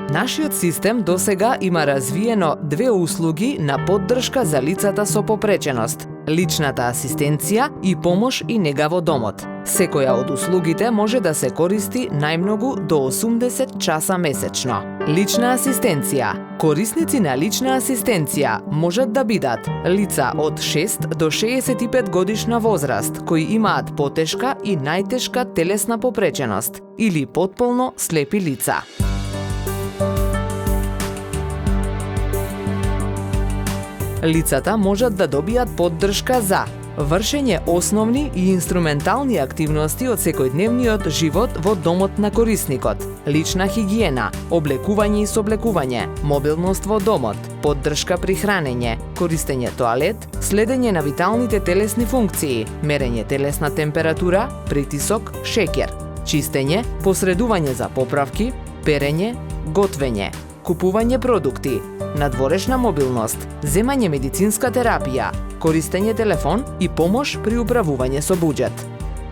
Нашиот систем досега има развиено две услуги на поддршка за лицата со попреченост: личната асистенција и помош и нега во домот. Секоја од услугите може да се користи најмногу до 80 часа месечно. Лична асистенција. Корисници на лична асистенција можат да бидат лица од 6 до 65 годишна возраст кои имаат потешка и најтешка телесна попреченост или потполно слепи лица. Лицата можат да добијат поддршка за вршење основни и инструментални активности од секојдневниот живот во домот на корисникот, лична хигиена, облекување и сооблекување, мобилност во домот, поддршка при хранење, користење тоалет, следење на виталните телесни функции, мерење телесна температура, притисок, шеќер, чистење, посредување за поправки, перење, готвење, купување продукти, надворешна мобилност, земање медицинска терапија, користење телефон и помош при управување со буџет.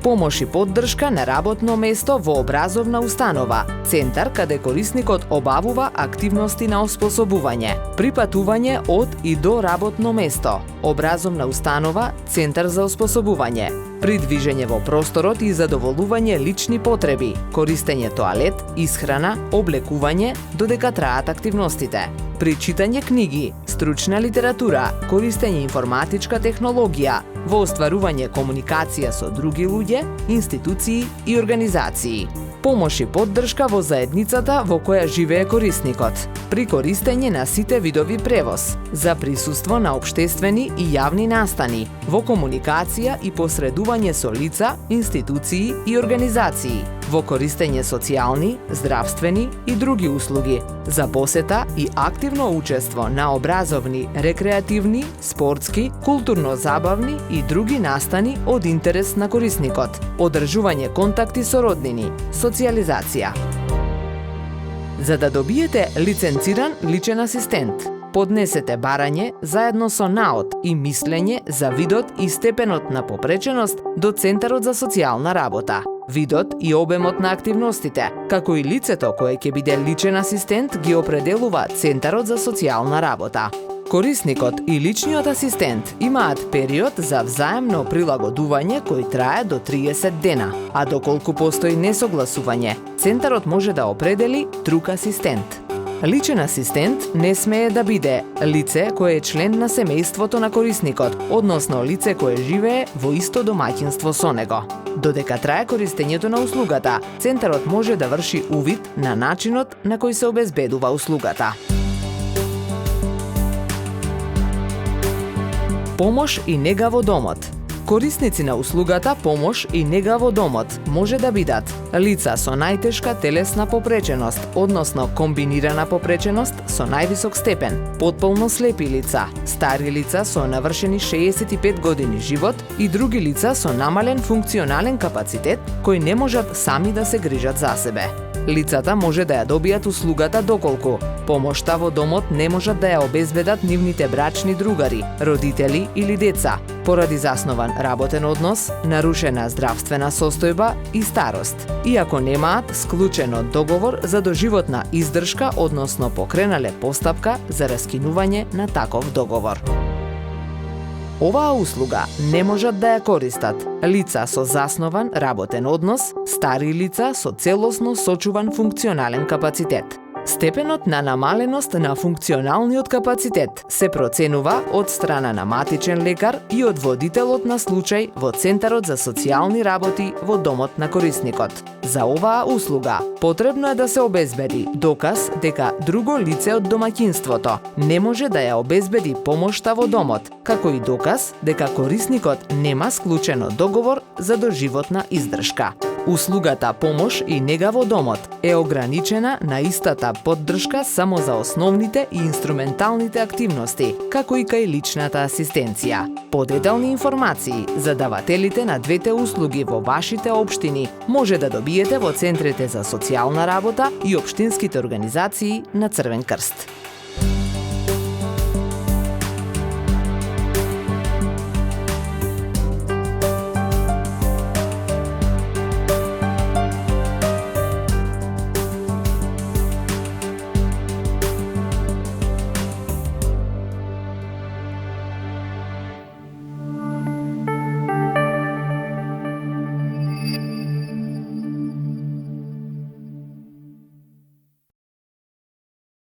Помош и поддршка на работно место во образовна установа, центар каде корисникот обавува активности на оспособување, припатување од и до работно место, образовна установа, центар за оспособување, придвижење во просторот и задоволување лични потреби, користење тоалет, исхрана, облекување, додека траат активностите, причитање книги, стручна литература, користење информатичка технологија, во остварување комуникација со други луѓе, институции и организации. Помош и поддршка во заедницата во која живее корисникот, при користење на сите видови превоз, за присуство на општествени и јавни настани, во комуникација и посредување со лица, институции и организации, во користење социјални, здравствени и други услуги, за посета и активно учество на образовни, рекреативни, спортски, културно-забавни и други настани од интерес на корисникот, одржување контакти со роднини, социјализација. За да добиете лиценциран личен асистент, поднесете барање заедно со наод и мислење за видот и степенот на попреченост до Центарот за социјална работа. Видот и обемот на активностите, како и лицето кое ќе биде личен асистент, ги определува Центарот за социјална работа. Корисникот и личниот асистент имаат период за взаемно прилагодување кој трае до 30 дена, а доколку постои несогласување, Центарот може да определи друг асистент. Личен асистент не смее да биде лице кое е член на семејството на корисникот, односно лице кое живее во исто домаќинство со него. Додека трае користењето на услугата, Центарот може да врши увид на начинот на кој се обезбедува услугата. Помош и нега во домот. Корисници на услугата помош и нега во домот може да бидат лица со најтешка телесна попреченост, односно комбинирана попреченост со највисок степен, потполно слепи лица, стари лица со навршени 65 години живот и други лица со намален функционален капацитет кои не можат сами да се грижат за себе. Лицата може да ја добијат услугата доколку помошта во домот не можат да ја обезбедат нивните брачни другари, родители или деца, поради заснован работен однос, нарушена здравствена состојба и старост, иако немаат склучено договор за доживотна издршка, односно покренале постапка за раскинување на таков договор. Оваа услуга не можат да ја користат лица со заснован работен однос, стари лица со целосно сочуван функционален капацитет. Степенот на намаленост на функционалниот капацитет се проценува од страна на матичен лекар и од водителот на случај во Центарот за социјални работи во домот на корисникот. За оваа услуга потребно е да се обезбеди доказ дека друго лице од домаќинството не може да ја обезбеди помошта во домот, како и доказ дека корисникот нема склучено договор за доживотна издршка. Услугата помош и нега во домот е ограничена на истата поддршка само за основните и инструменталните активности, како и кај личната асистенција. Подетални информации за давателите на двете услуги во вашите општини може да добиете во центрите за социјална работа и општинските организации на Црвен крст.